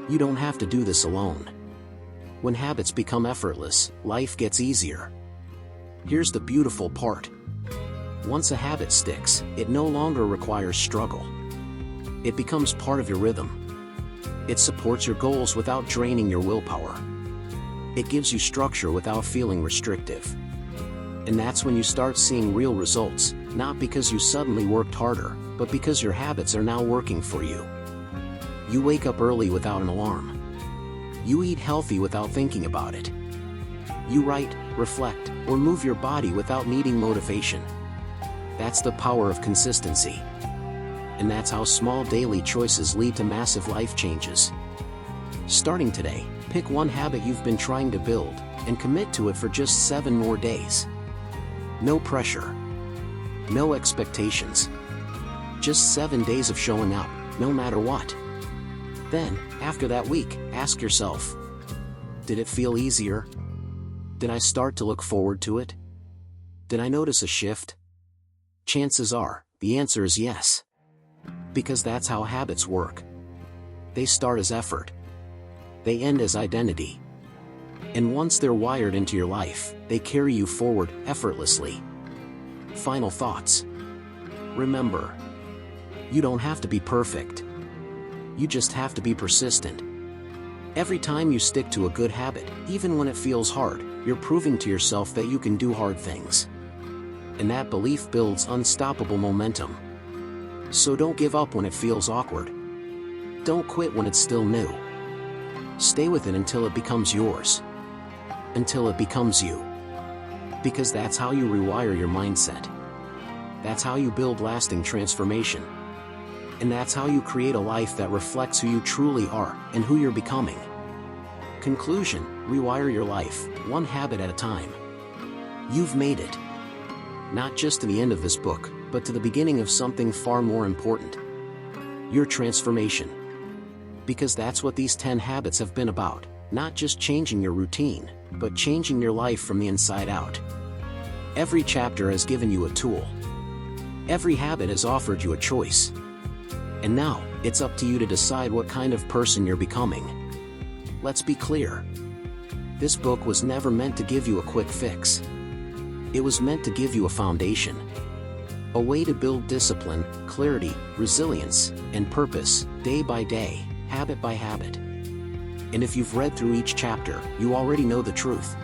You don't have to do this alone. When habits become effortless, life gets easier. Here's the beautiful part. Once a habit sticks, it no longer requires struggle. It becomes part of your rhythm. It supports your goals without draining your willpower. It gives you structure without feeling restrictive. And that's when you start seeing real results, not because you suddenly worked harder, but because your habits are now working for you. You wake up early without an alarm. You eat healthy without thinking about it. You write, reflect, or move your body without needing motivation. That's the power of consistency. And that's how small daily choices lead to massive life changes. Starting today, pick one habit you've been trying to build, and commit to it for just 7 more days. No pressure. No expectations. Just 7 days of showing up, no matter what. Then, after that week, ask yourself, did it feel easier? Did I start to look forward to it? Did I notice a shift? Chances are, the answer is yes. Because that's how habits work. They start as effort. They end as identity. And once they're wired into your life, they carry you forward effortlessly. Final thoughts. Remember, you don't have to be perfect. You just have to be persistent. Every time you stick to a good habit, even when it feels hard, You're proving to yourself that you can do hard things. And that belief builds unstoppable momentum. So don't give up when it feels awkward. Don't quit when it's still new. Stay with it until it becomes yours. Until it becomes you. Because that's how you rewire your mindset. That's how you build lasting transformation. And that's how you create a life that reflects who you truly are and who you're becoming. Conclusion: rewire your life, one habit at a time. You've made it. Not just to the end of this book, but to the beginning of something far more important. Your transformation. Because that's what these 10 habits have been about, not just changing your routine, but changing your life from the inside out. Every chapter has given you a tool. Every habit has offered you a choice. And now, it's up to you to decide what kind of person you're becoming. Let's be clear. This book was never meant to give you a quick fix. It was meant to give you a foundation. A way to build discipline, clarity, resilience, and purpose, day by day, habit by habit. And if you've read through each chapter, you already know the truth.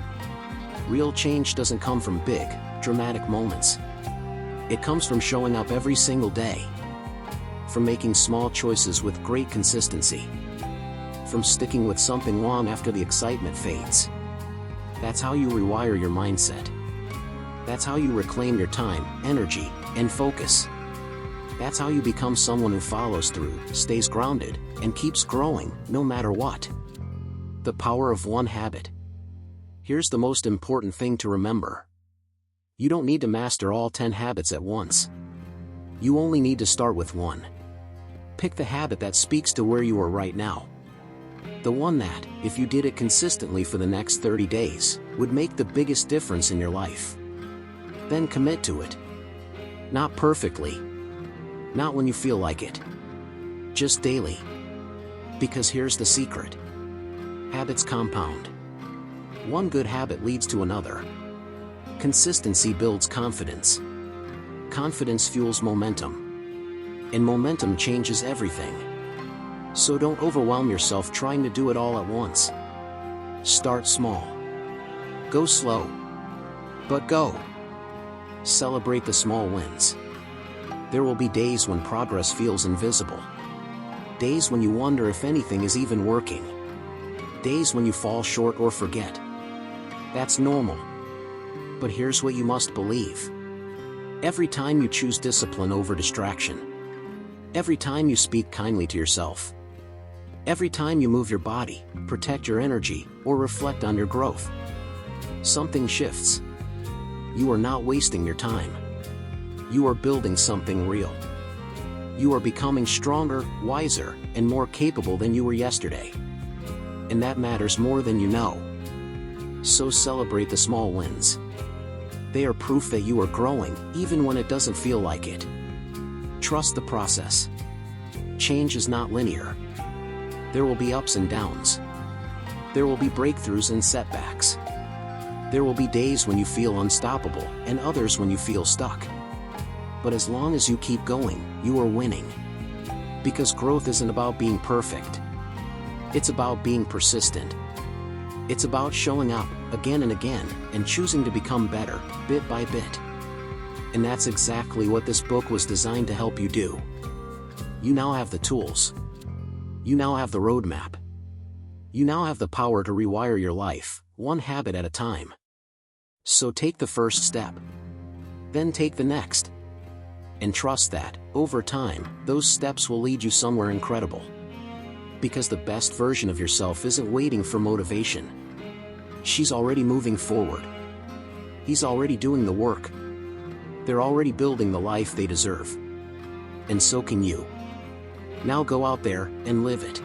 Real change doesn't come from big, dramatic moments. It comes from showing up every single day. From making small choices with great consistency. From sticking with something long after the excitement fades. That's how you rewire your mindset. That's how you reclaim your time, energy, and focus. That's how you become someone who follows through, stays grounded, and keeps growing, no matter what. The power of one habit. Here's the most important thing to remember. You don't need to master all 10 habits at once. You only need to start with one. Pick the habit that speaks to where you are right now. The one that, if you did it consistently for the next 30 days, would make the biggest difference in your life. Then commit to it. Not perfectly. Not when you feel like it. Just daily. Because here's the secret. Habits compound. One good habit leads to another. Consistency builds confidence. Confidence fuels momentum. And momentum changes everything. So don't overwhelm yourself trying to do it all at once. Start small. Go slow. But go. Celebrate the small wins. There will be days when progress feels invisible. Days when you wonder if anything is even working. Days when you fall short or forget. That's normal. But here's what you must believe. Every time you choose discipline over distraction. Every time you speak kindly to yourself. Every time you move your body, protect your energy, or reflect on your growth. Something shifts. You are not wasting your time. You are building something real. You are becoming stronger, wiser, and more capable than you were yesterday. And that matters more than you know. So celebrate the small wins. They are proof that you are growing, even when it doesn't feel like it. Trust the process. Change is not linear. There will be ups and downs. There will be breakthroughs and setbacks. There will be days when you feel unstoppable, and others when you feel stuck. But as long as you keep going, you are winning. Because growth isn't about being perfect. It's about being persistent. It's about showing up, again and again, and choosing to become better, bit by bit. And that's exactly what this book was designed to help you do. You now have the tools. You now have the roadmap. You now have the power to rewire your life, one habit at a time. So take the first step. Then take the next. And trust that, over time, those steps will lead you somewhere incredible. Because the best version of yourself isn't waiting for motivation. She's already moving forward. He's already doing the work. They're already building the life they deserve. And so can you. Now go out there and live it.